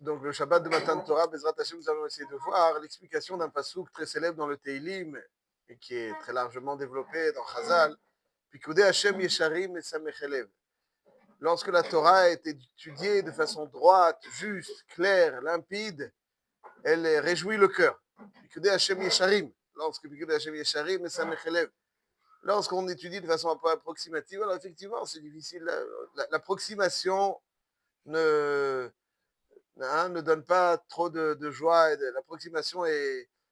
Donc le Shabbat de Matan Torah, Bezrat Hashem, nous allons essayer de voir l'explication d'un pasouk très célèbre dans le Teilim et qui est très largement développé dans Chazal. Pikudei Hashem Yesharim et Samechelev. Lorsque la Torah est étudiée de façon droite, juste, claire, limpide, elle réjouit le cœur. Pikudei Hashem Yesharim. Lorsque Pikudei Hashem Yesharim et Samechelev. Lorsqu'on étudie de façon un peu approximative, alors effectivement, c'est difficile. L'approximation ne donne pas trop de joie. L'approximation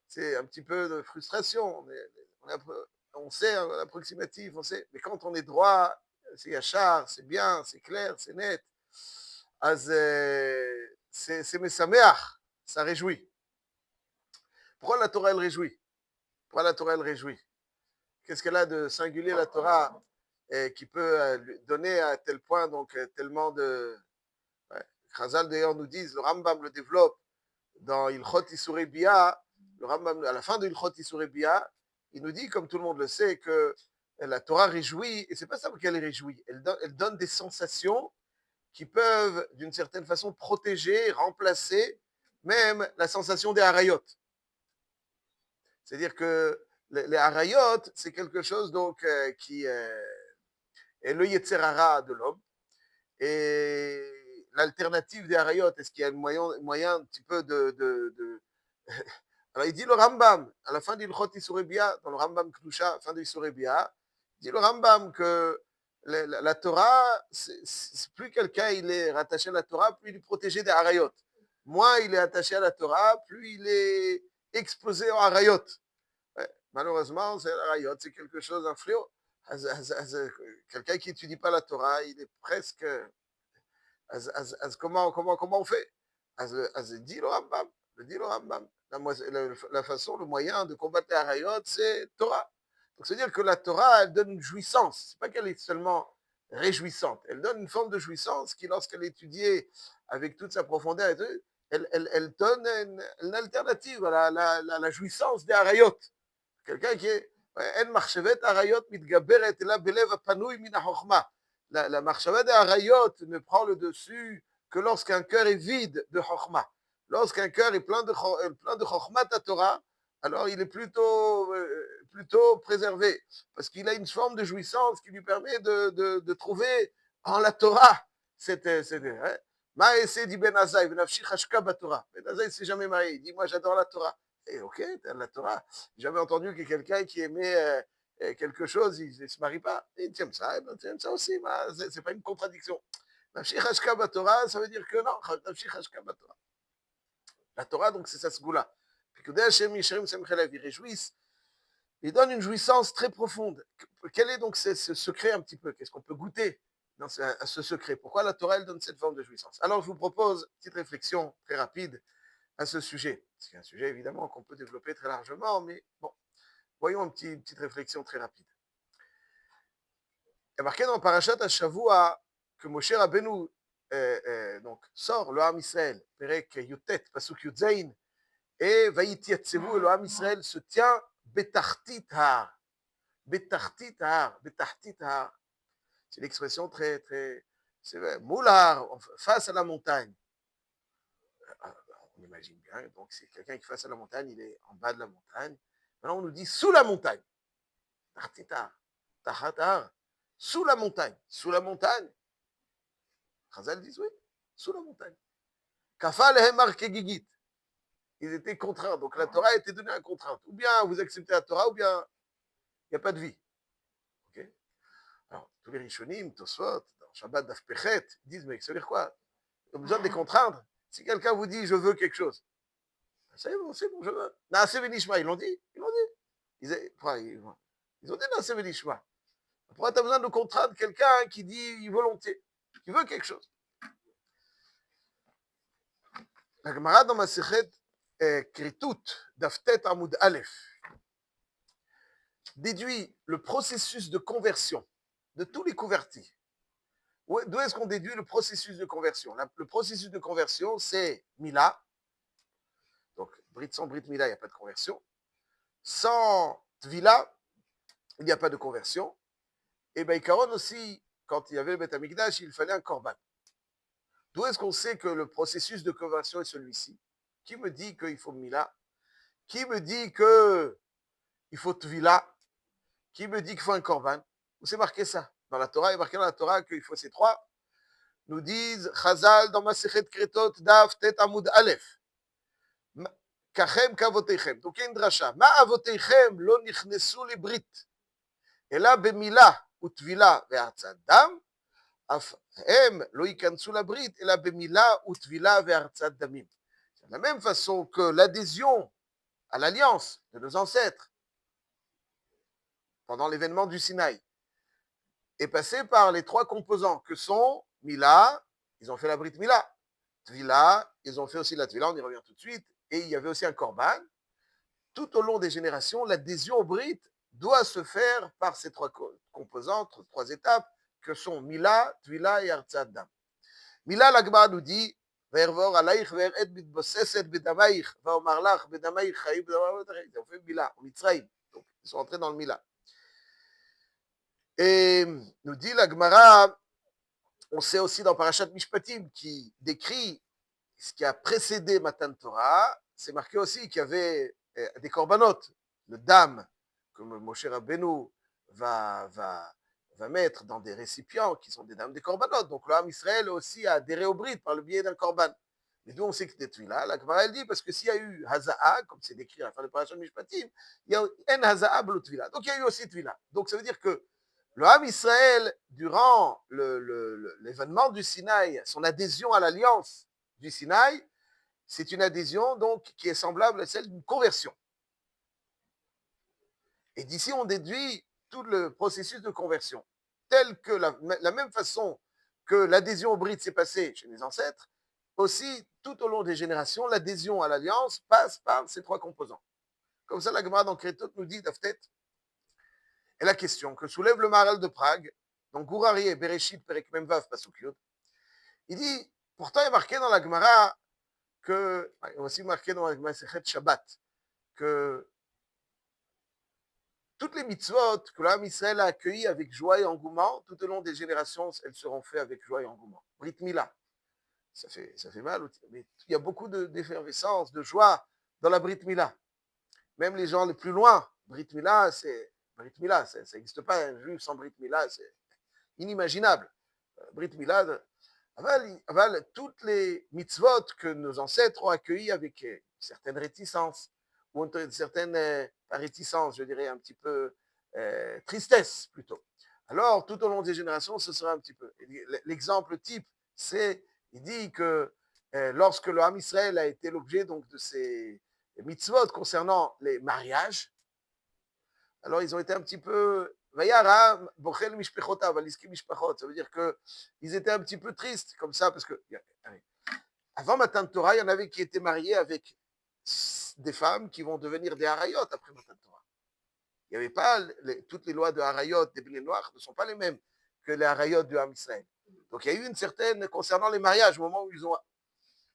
c'est un petit peu de frustration. On sait, hein, l'approximatif, on sait. Mais quand on est droit, c'est yachar, c'est bien, c'est clair, c'est net. C'est mesameach, ça réjouit. Pourquoi la Torah, elle réjouit? Pourquoi la Torah, elle réjouit? Qu'est-ce qu'elle a de singulier, la Torah, qui peut donner à tel point, donc tellement de... Ouais. Chazal d'ailleurs nous disent, le Rambam le développe dans Ilchot Isurei Bia, le Rambam, à la fin de Ilchot Isurei Bia, il nous dit, comme tout le monde le sait, que la Torah réjouit, et c'est pas ça qu'elle réjouit, elle donne des sensations qui peuvent, d'une certaine façon, protéger, remplacer même la sensation des harayot. C'est-à-dire que les harayot, c'est quelque chose donc qui est le Yetzerara de l'homme, et l'alternative des harayot, est-ce qu'il y a un moyen un petit peu de... Alors il dit le Rambam, à la fin d'Ilchot Isurei Bia, dans le Rambam Kdusha, à la fin d'Isurei Bia, il dit le Rambam que la Torah, c'est plus quelqu'un il est rattaché à la Torah, plus il est protégé des harayot. Moins il est attaché à la Torah, plus il est exposé aux harayot. Ouais, malheureusement, c'est harayot, c'est quelque chose, un fléau. Quelqu'un qui n'étudie pas la Torah, il est presque... comment on fait? Dit le Rambam, dit le Rambam. La façon, le moyen de combattre les harayot, c'est Torah. Donc, c'est-à-dire que la Torah, elle donne une jouissance. C'est pas qu'elle est seulement réjouissante. Elle donne une forme de jouissance qui, lorsqu'elle est étudiée avec toute sa profondeur, elle donne une alternative à la jouissance des harayot. Quelqu'un qui est... En marchevet harayot mitgaberet ela belev apanui min hachokma. La marchava des harayot ne prend le dessus que lorsqu'un cœur est vide de chokma. Lorsqu'un cœur est plein de chokma ta Torah, alors il est plutôt préservé. Parce qu'il a une forme de jouissance qui lui permet de trouver en la Torah hein. Maïsé dit Ben Azaï, Benafshi Chashka Batorah. Ben Azaï ne s'est jamais marié. Il dit, moi j'adore la Torah. Et ok, t'as la Torah. J'avais entendu que quelqu'un qui aimait quelque chose, il ne se marie pas. Et tu aimes ça, tu aimes ça aussi. C'est pas une contradiction. Nafshi Chashka Batorah, ça veut dire que non. Nafshi Chashka Batorah. La Torah, donc, c'est sa sgoula. Puis que ils réjouissent. Ils donnent une jouissance très profonde. Quel est donc ce secret un petit peu? Qu'est-ce qu'on peut goûter à ce secret? Pourquoi la Torah, elle donne cette forme de jouissance? Alors, je vous propose une petite réflexion très rapide à ce sujet. C'est un sujet, évidemment, qu'on peut développer très largement, mais bon, voyons une petite réflexion très rapide. Il y a marqué dans Parashat Hashavua que Moshe Rabbeinu donc, sort le Ham Israël, Perek Yutet, Pasuk Yudzain, et Vayitiatsevu, et le Ham Israël se tient Betachtit Har. Betachtit Har, Betachtit Har. C'est l'expression très, très... C'est Moular, face à la montagne. On imagine bien, donc c'est quelqu'un qui face à la montagne, il est en bas de la montagne. Maintenant, on nous dit sous la montagne. Tartitar, tahatar, sous la montagne. Sous la montagne. Chazal dit oui, sous la montagne. Kafal hemar kegigit. Ils étaient contraints, donc la Torah a été donnée à contrainte. Ou bien vous acceptez la Torah, ou bien il n'y a pas de vie. Okay. Alors, tous les Rishonim, Tosfot, dans Shabbat d'Afpechet, ils disent, mais ça veut dire quoi? Il a besoin de les contraindre. Si quelqu'un vous dit, je veux quelque chose, c'est bon, je veux. Naase Venishma, ils l'ont dit. Ils l'ont dit. Ils ont dit Naase Venishma. Pourquoi tu as besoin de contraindre quelqu'un qui dit volontiers, qui veut quelque chose? La Gemara dans Masechet Kritut, Daftet Amoud Aleph, déduit le processus de conversion de tous les convertis. D'où est-ce qu'on déduit le processus de conversion? Le processus de conversion, c'est Mila. Donc, sans Brit Mila, il n'y a pas de conversion. Sans Tvila, il n'y a pas de conversion. Et Baïkaron aussi, quand il y avait le Beth Amikdash, il fallait un korban. D'où est-ce qu'on sait que le processus de conversion est celui-ci? Qui me dit qu'il faut Mila? Qui me dit qu'il faut Tvila? Qui me dit qu'il faut un Korban? Où c'est marqué ça? Dans la Torah, il est marqué dans la Torah qu'il faut ces trois. Nous disent Chazal dans Masechet Kretot, Daf, Tet Amud Aleph. Kachem kavotechem. Donc il y a une dracha. Ma avotechem lo nichnesu librit. אלא במילה וטבילה והרצת דם, אף הם לא ייכנסו לברית, אלא במילה וטבילה והרצת דמים. De la même façon que l'adhésion à l'alliance de nos ancêtres pendant l'événement du Sinaï est passée par les trois composants que sont Mila, ils ont fait la Brit Mila, Tvila, ils ont fait aussi la Tvila, on y revient tout de suite, et il y avait aussi un Korban. Tout au long des générations, l'adhésion au Brit doit se faire par ces trois composantes, trois étapes, que sont Mila, Tvila et Artsat Dam. Mila, la Gemara nous dit, Vervor alaïch vered mitbosseset bedamaïch, vaomar lach bedamaïch chaïm bedamaïch. Ils ont fait Mila, au Mitzrayim. Donc, ils sont entrés dans le Mila. Et nous dit la Gemara, on sait aussi dans Parashat Mishpatim, qui décrit ce qui a précédé Matan Torah, c'est marqué aussi qu'il y avait des corbanotes, le dam, que Moshe Rabbeinu va mettre dans des récipients qui sont des dames des corbanotes. Donc l'homme Israël aussi a adhéré au bride par le biais d'un corban. Mais d'où on sait que c'était là, la Gemara elle dit, parce que s'il y a eu Haza'a, comme c'est décrit à la fin de Parashat Mishpatim, il y a En Haza'a Blo Tvila. Donc il y a eu aussi Tvila. Donc ça veut dire que le Ham Israël, durant l'événement du Sinaï, son adhésion à l'alliance du Sinaï, c'est une adhésion donc qui est semblable à celle d'une conversion. Et d'ici, on déduit tout le processus de conversion, tel que la même façon que l'adhésion au bride s'est passée chez les ancêtres, aussi, tout au long des générations, l'adhésion à l'alliance passe par ces trois composants. Comme ça, la Gemara dans Kretot nous dit, d'Aftet, et la question que soulève le Maharal de Prague, donc Gourari et Bereshit, Perek Memvav, Pasuk Yod, il dit, pourtant il est marqué dans la Gemara que, il est aussi marqué dans la Masechet Shabbat, que toutes les mitzvot que l'âme Israël a accueillies avec joie et engouement, tout au long des générations, elles seront faites avec joie et engouement. Brit Mila, ça fait mal, mais il y a beaucoup d'effervescence, de joie dans la Brit Mila. Même les gens les plus loin, Brit Mila, ça n'existe pas, un juif sans Brit Mila, c'est inimaginable. Brit Mila, toutes les mitzvot que nos ancêtres ont accueillies avec certaines réticences, ou une certaine, pas réticence, je dirais un petit peu tristesse plutôt. Alors, tout au long des générations, ce sera un petit peu. L'exemple type, c'est, il dit que lorsque le Ham Israël a été l'objet donc de ces mitzvot concernant les mariages, alors ils ont été un petit peu, ça veut dire qu'ils étaient un petit peu tristes comme ça, parce que avant Matan Torah, il y en avait qui étaient mariés avec des femmes qui vont devenir des harayot après Matan Torah. Il n'y avait pas, toutes les lois de harayot des blés noirs ne sont pas les mêmes que les harayot du Ham Israël. Donc il y a eu une certaine, concernant les mariages, au moment où ils ont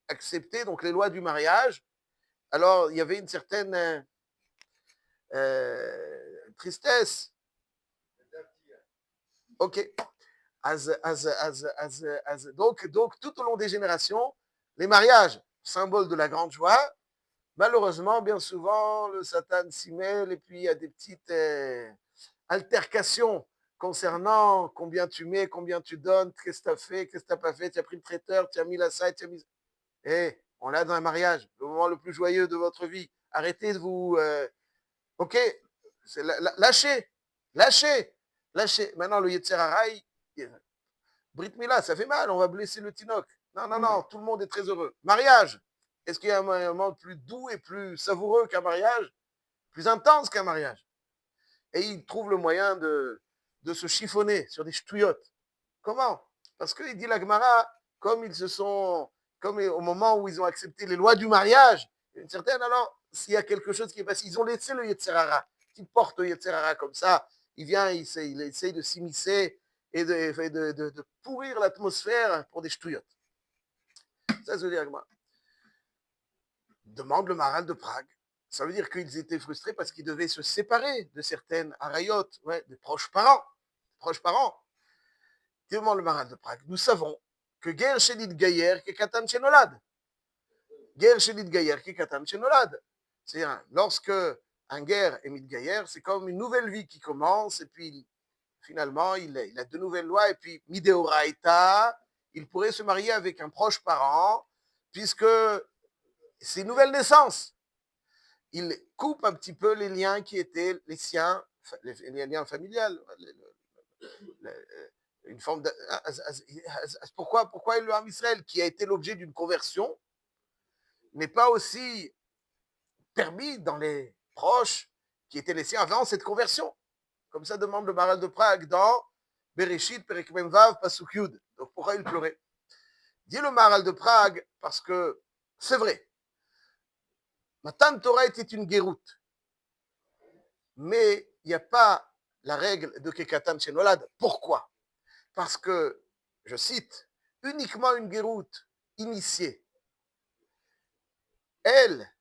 accepté donc les lois du mariage, alors il y avait une certaine tristesse. Ok. Donc, tout au long des générations, les mariages, symbole de la grande joie, malheureusement, bien souvent, le Satan s'y mêle et puis il y a des petites altercations concernant combien tu mets, combien tu donnes, qu'est-ce que tu as fait, qu'est-ce que tu n'as pas fait, tu as pris le traiteur, tu as mis la salle, tu as mis... on l'a dans un mariage, le moment le plus joyeux de votre vie. Arrêtez de vous... ok, lâchez. Maintenant, le Yetzer Haraï, Brit Mila, ça fait mal, on va blesser le Tinoc. Non, tout le monde est très heureux. Mariage, est-ce qu'il y a un moment plus doux et plus savoureux qu'un mariage, plus intense qu'un mariage? Et ils trouvent le moyen de se chiffonner sur des ch'touillottes. Comment? Parce qu'il dit la Gemara, comme au moment où ils ont accepté les lois du mariage, une certaine, alors, s'il y a quelque chose qui est passé, ils ont laissé le Yetzer Hara, qui porte le Yetzer Hara comme ça, il vient, il essaye de s'immiscer et de pourrir l'atmosphère pour des ch'touillottes. Ça veut dire Gemara. Demande le Maharal de Prague. Ça veut dire qu'ils étaient frustrés parce qu'ils devaient se séparer de certaines harayotes, des proches parents. Demande le Maharal de Prague. Nous savons que Ger Shenit Gayer qui Katan Shenolad. Ger Shenit Gayer qui Katan Shenolad. C'est-à-dire, lorsque un Ger est Mitgayer, c'est comme une nouvelle vie qui commence, et puis finalement, il a de nouvelles lois, et puis Mideoraita, il pourrait se marier avec un proche parent, puisque c'est une nouvelle naissance. Il coupe un petit peu les liens qui étaient les siens, les liens familiales. Une forme de, pourquoi le Ham Israël, qui a été l'objet d'une conversion, n'est pas aussi permis dans les proches qui étaient les siens avant cette conversion? Comme ça demande le Maral de Prague dans Bereshit, Perek Mem Vav, Pasuk Yud. Donc pourquoi il pleurait? Dit le Maral de Prague, parce que c'est vrai. Matan Torah était une guéroute. Mais il n'y a pas la règle de Kekatan Shenolad. Pourquoi? Parce que, je cite, uniquement une guéroute initiée, elle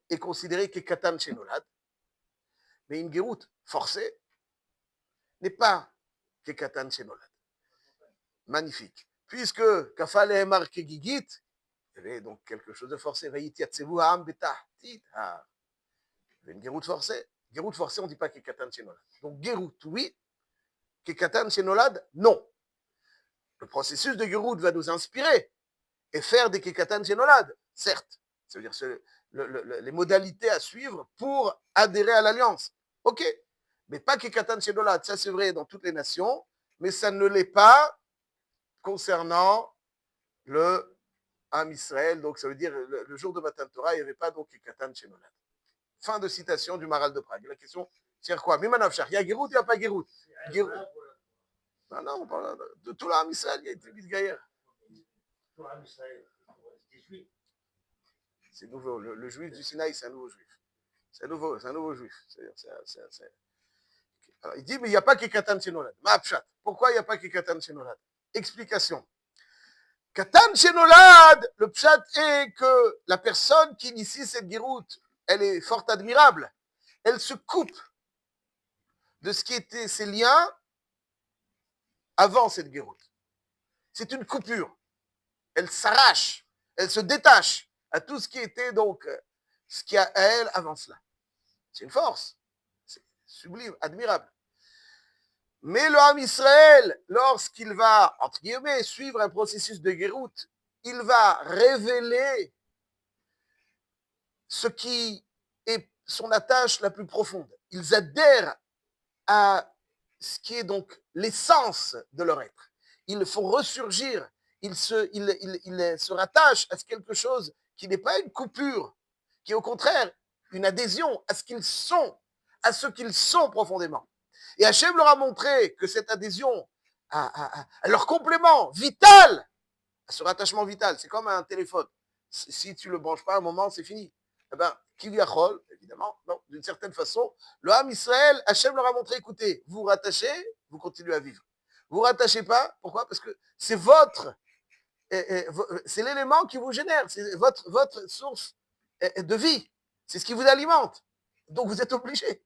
est considérée Kekatan Shenolad, mais une guéroute forcée n'est pas Kekatan Shenolad. Magnifique. Puisque Kafal Ehmar Kegigit, il y avait donc quelque chose de forcé. Une guéroute forcée. Guéroute forcée, on ne dit pas Kekatan Shenolad. Donc guéroute, oui. Kekatan Shenolad, non. Le processus de guéroute va nous inspirer et faire des Kekatan Shenolad, certes. Ça veut dire les modalités à suivre pour adhérer à l'alliance. Ok. Mais pas Kekatan Shenolad. Ça, c'est vrai dans toutes les nations, mais ça ne l'est pas concernant le Ham Israël. Donc, ça veut dire le jour de Matan Torah, il n'y avait pas donc Kekatan Shenolad. Fin de citation du Maral de Prague. La question, c'est quoi? Mimanavchar, il y a Gérout, il n'y a pas Gérout. Non, non, on parle de tout l'Am Israël, il y a été Mitgayer. Tout l'Am Israël, c'est nouveau. Le juif du Sinaï, c'est un nouveau juif. C'est un nouveau juif. Alors, il dit, mais il n'y a pas Kekatan Shenolad. Ma'apshat. Pourquoi il n'y a pas Kekatan Shenolad? Explication. Katan Shenolad, le pshat est que la personne qui initie cette guéroute, elle est fort admirable. Elle se coupe de ce qui était ses liens avant cette guéroute. C'est une coupure. Elle s'arrache, elle se détache à tout ce qui était donc, ce qu'il y a à elle avant cela. C'est une force. C'est sublime, admirable. Mais le Ham Israël, lorsqu'il va, entre guillemets, suivre un processus de guéroute, il va révéler ce qui est son attache la plus profonde. Ils adhèrent à ce qui est donc l'essence de leur être. Ils font ressurgir, ils se rattachent à quelque chose qui n'est pas une coupure, qui est au contraire une adhésion à ce qu'ils sont, à ce qu'ils sont profondément. Et Hachem leur a montré que cette adhésion à leur complément vital, à ce rattachement vital, c'est comme un téléphone. Si tu ne le branches pas à un moment, c'est fini. Eh bien, Kiviyachol, évidemment, non, d'une certaine façon, le Ham Israël, Hachem leur a montré, écoutez, vous rattachez, vous continuez à vivre. Vous ne rattachez pas, pourquoi? Parce que c'est c'est l'élément qui vous génère, c'est votre source de vie, c'est ce qui vous alimente. Donc vous êtes obligé.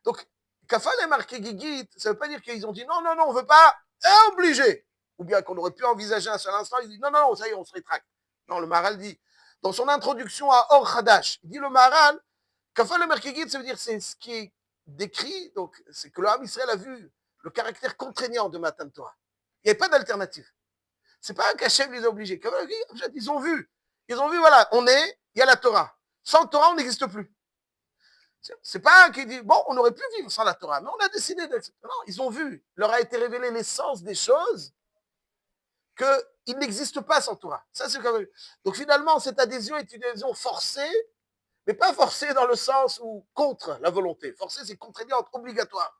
Donc, Kafal est marqué Gigit, ça ne veut pas dire qu'ils ont dit non, non, non, on ne veut pas, est obligé. Ou bien qu'on aurait pu envisager un seul instant, ils disent non, non, ça y est, on se rétracte. Non, le Maharal dit, dans son introduction à Or Hadash, il dit le Maharal, Kafal est marqué Gigit, ça veut dire c'est ce qui est décrit, donc c'est que le Ham Israël a vu le caractère contraignant de Matan Torah. Il n'y avait pas d'alternative. C'est pas un qu'Hachem les a obligés. Ils ont vu, voilà, il y a la Torah. Sans Torah, on n'existe plus. C'est pas un qui dit, bon, on aurait pu vivre sans la Torah, mais on a décidé d'être. Non, ils ont vu, leur a été révélé l'essence des choses, qu'il n'existe pas sans Torah. Ça, c'est quand même. Donc finalement, cette adhésion est une adhésion forcée, mais pas forcée dans le sens où contre la volonté. Forcée, c'est contraignante, obligatoire.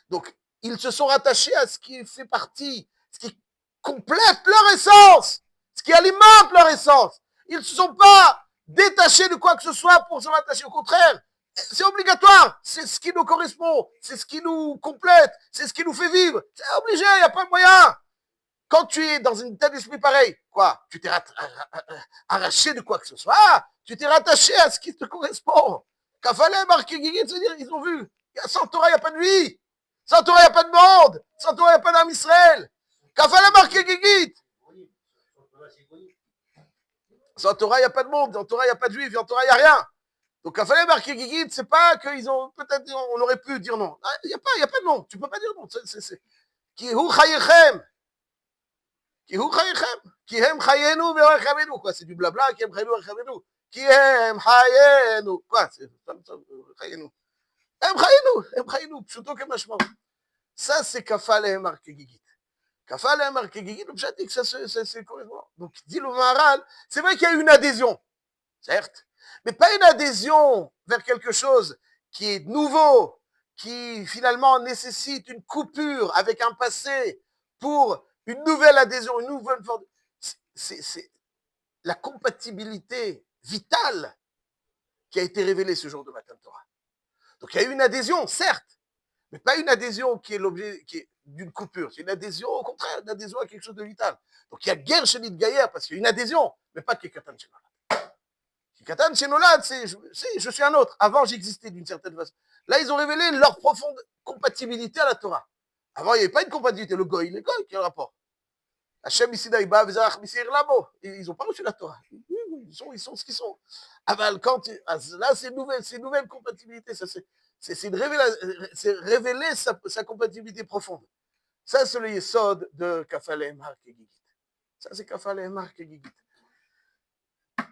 Donc, ils se sont rattachés à ce qui fait partie, ce qui complète leur essence, ce qui alimente leur essence. Ils ne se sont pas détachés de quoi que ce soit pour se rattacher. Au contraire, c'est obligatoire, c'est ce qui nous correspond, c'est ce qui nous complète, c'est ce qui nous fait vivre. C'est obligé, il n'y a pas de moyen. Quand tu es dans une état d'esprit pareil, quoi, tu t'es arraché de quoi que ce soit, tu t'es rattaché à ce qui te correspond. Kafalé, marqué Guigui, c'est-à-dire, ils ont vu, sans Torah, il n'y a pas de vie. Sans Torah, il n'y a pas de monde. Sans Torah, il n'y a pas d'âme Israël. Kafale marqué Gigit. Sans Torah, il n'y a pas de monde. Dans Torah, il n'y a pas de juifs. Dans Torah, il n'y a rien. Donc, Kafale marqué Gigit, c'est pas qu'ils ont, peut-être, on aurait pu dire non. Il n'y a pas de nom. Tu peux pas dire non. Ki hu chayechem. Ki hu chayechem. Ki hem chayenu ve'orachavenu. Quoi, c'est du blabla. Ki hem chayenu ve'orachavenu. Ki hem chayenu. Quoi, c'est chayenu. Hem chayenu. Hem chayenu. Pshuto kemashmao. Ça, c'est Kafale marqué Gigit. Kafale marqué Gigit, le pshat dit que ça c'est correspond. Donc, dit le Maharal, c'est vrai qu'il y a une adhésion, certes, mais pas une adhésion vers quelque chose qui est nouveau, qui finalement nécessite une coupure avec un passé pour une nouvelle adhésion, une nouvelle forme. C'est la compatibilité vitale qui a été révélée ce jour de Matan Torah. Donc, il y a eu une adhésion, certes, mais pas une adhésion qui est l'objet d'une coupure. C'est une adhésion, au contraire, une adhésion à quelque chose de vital. Donc il y a guerre chez Gaïa parce qu'il y a une adhésion, mais pas Kekatan chez Nolad. Kekatan chez Nolad, c'est je suis un autre. Avant, j'existais d'une certaine façon. Là, ils ont révélé leur profonde compatibilité à la Torah. Avant, il n'y avait pas une compatibilité. Le Goï, quel rapport? Hachem ici d'Aïba, Vizarach, Misir Labo. Ils n'ont pas reçu la Torah. Ils sont ce qu'ils sont. Aval, là, c'est une nouvelle compatibilité. C'est révéler sa compatibilité profonde. Ça, c'est le yesod de Kafale Mar Kegigit. Ça, c'est Kafale Mar Kegigit.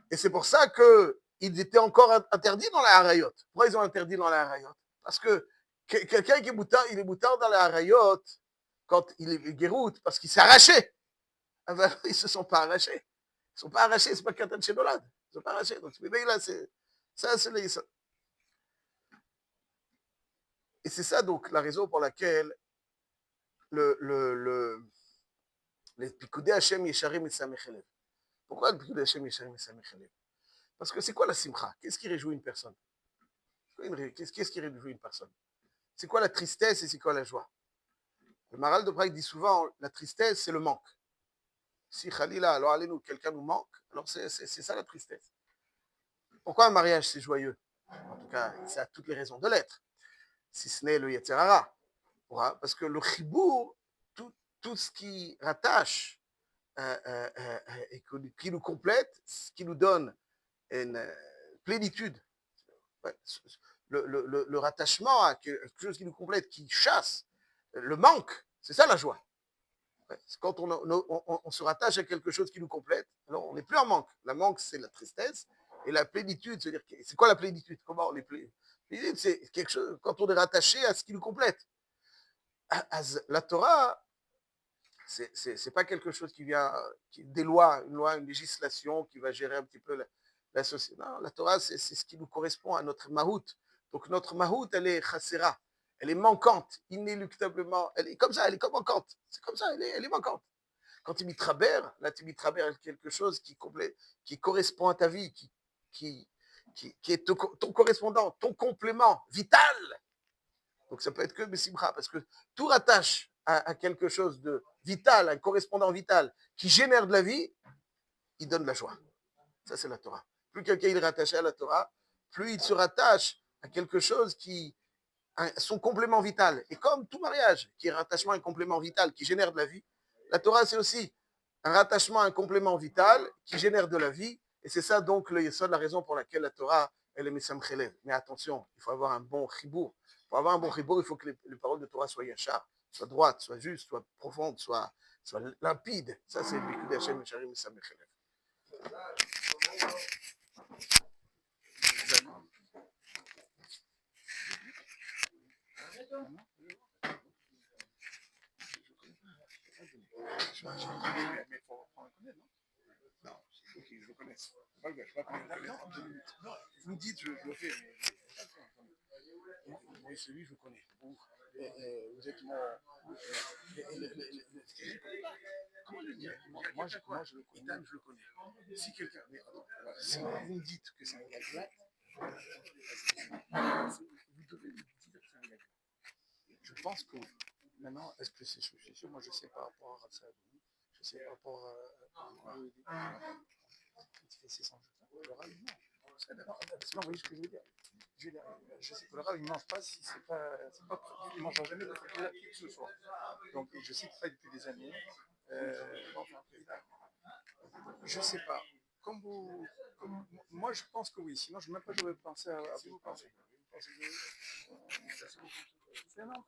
Et c'est pour ça qu'ils étaient encore interdits dans la Harayot. Pourquoi ils ont interdit dans la Harayot? Parce que quelqu'un qui est moutard, il est moutard dans la Harayot quand il est guéroute, parce qu'il s'est arraché. Enfin, ils ne se sont pas arrachés. Ils ne sont pas arrachés, c'est pas Katan Shenolad. Ils ne sont pas arrachés. Donc, mais là, ça, c'est le yesod. Et c'est ça, donc, la raison pour laquelle les Pikoudé Hashem Yesharim et Samechelev. Pourquoi le Pikoudé Hashem Yesharim et Samechelev? Parce que c'est quoi la simcha? Qu'est-ce qui réjouit une personne? Qu'est-ce qui réjouit une personne? C'est quoi la tristesse et c'est quoi la joie? Le Maharal de Prague dit souvent, la tristesse, c'est le manque. Si Khalila, alors allez-nous, quelqu'un nous manque, alors c'est ça la tristesse. Pourquoi un mariage, c'est joyeux? En tout cas, ça a toutes les raisons de l'être. Si ce n'est le Yetzirara. Parce que le chibour, tout ce qui rattache et qui nous complète, ce qui nous donne une plénitude, ouais, le rattachement à quelque chose qui nous complète, qui chasse le manque, c'est ça la joie. Ouais, quand on se rattache à quelque chose qui nous complète, alors on n'est plus en manque. La manque, c'est la tristesse, et la plénitude, c'est-à-dire, c'est quoi la plénitude? Comment on est plénitude? C'est quelque chose, quand on est rattaché à ce qui nous complète. La Torah, c'est pas quelque chose qui vient, des lois, une législation qui va gérer un petit peu la société. Non, la Torah, c'est ce qui nous correspond à notre mahout. Donc notre mahout, elle est chassera, elle est manquante, inéluctablement. Elle est comme ça, elle est comme manquante. C'est comme ça, elle est manquante. Quand tu mitrabères, là tu mitrabères quelque chose qui correspond à ta vie, qui est ton correspondant, ton complément vital. Donc ça peut être que Bessimcha, parce que tout rattache à quelque chose de vital, un correspondant vital qui génère de la vie, il donne de la joie. Ça, c'est la Torah. Plus quelqu'un est rattaché à la Torah, plus il se rattache à quelque chose qui son complément vital. Et comme tout mariage, qui est rattachement à un complément vital qui génère de la vie, la Torah, c'est aussi un rattachement à un complément vital qui génère de la vie. Et c'est ça donc le yesod, la raison pour laquelle la Torah, elle est Messam Chelev. Mais attention, il faut avoir un bon chibour. Pour avoir un bon chibour, il faut que les paroles de Torah soient yachar, soient droites, soient justes, soient profondes, soient limpides. Ça, c'est le Bikud Hashem Mesharim Messam Chelev. Mais il faut apprendre à connaître, non? Non, ok, je le connais. Je ne sais pas comment je le connais. Non, vous me dites, je le fais, mais moi, celui, je le connais. Vous êtes mon. Comment le dire? Moi, je le connais. Itan, je le connais. Si quelqu'un. Mais attends, si vous me dites que c'est un gars, vous devez me dire que c'est un gars. Je pense que maintenant, est-ce que c'est sûr? Moi, je sais par rapport à ça. Je sais par rapport à il fait 600 jours. Le rab, il mange. Parce que non, vous voyez ce que je veux dire. Je sais que le rab, il ne mange pas si c'est pas il ne mangera jamais de la que ce soit. Donc, je sais que ça depuis des années. Je sais pas. Moi, je pense que oui. Sinon, je même pas devrais penser à vous penser. C'est non.